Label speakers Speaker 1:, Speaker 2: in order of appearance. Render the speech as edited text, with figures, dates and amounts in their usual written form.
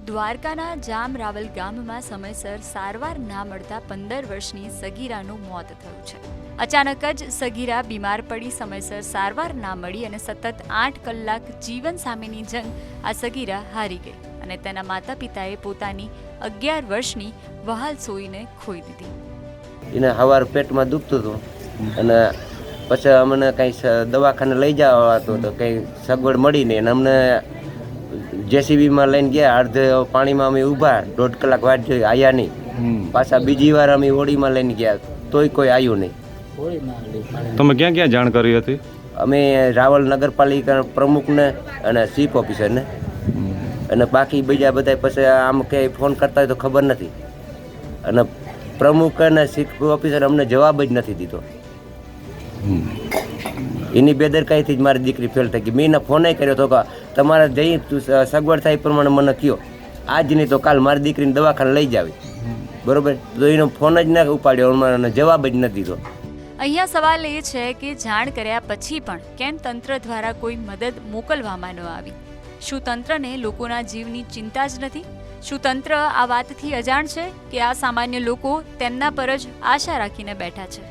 Speaker 1: દ્વારકાના જામરાવલ ગામમાં સમયસર સારવાર ના મળતા 15 વર્ષની સગીરાનું મોત થયું છે. અચાનક જ સગીરા બીમાર પડી સમયસર સારવાર ના મળી અને સતત 8 કલાક જીવન સામેની જંગ આ સગીરા હારી ગઈ અને તેના માતા પિતાએ પોતાની 11 વર્ષની વહાલ સોઈને ખોઈ દીધી.
Speaker 2: એને સવાર પેટમાં દુખતું હતું અને પછી અમને કંઈ દવાખાને લઈ જવા હતો તો કંઈ સગવડ મળી નહીં અને અમને જેસીબીમાં લઈને ગયા. અડધે પાણીમાં અમે ઊભા 1.5 કલાક વાટ જોઈ, આવ્યા નહીં. પાછા બીજી વાર અમે હોડીમાં લઈને ગયા તોય કોઈ આવ્યું નહીં.
Speaker 3: તમે ક્યાં ક્યાં જાણ કરી હતી?
Speaker 2: અમે રાવલ નગરપાલિકા પ્રમુખને અને ચીફ ઓફિસરને અને બાકી બીજા બધા પછી આમ કંઈ ફોન કરતા હોય તો ખબર નથી. અને પ્રમુખ અને ચીફ ઓફિસર અમને જવાબ જ નથી દીધો. એની બેદરકારીથી જ મારી દીકરી ફેલ થઈ ગઈ. મેં એને ફોન કર્યો તો કે તમારે જઈ સગવડ થાય એ પ્રમાણે મને કહો. આજ નહીં તો કાલ મારી દીકરીને દવાખાને લઈ જાવી. બરોબર, તો એનો ફોન જ ના ઉપાડ્યો અને જવાબ જ નથી દીધો.
Speaker 1: અહીંયા સવાલ એ છે કે જાણ કર્યા પછી પણ કેમ તંત્ર દ્વારા કોઈ મદદ મોકલવામાં ન આવી? શું તંત્રને લોકોના જીવની ચિંતા જ નથી? શું તંત્ર આ વાતથી અજાણ છે કે આ સામાન્ય લોકો તેમના પર જ આશા રાખીને બેઠા છે?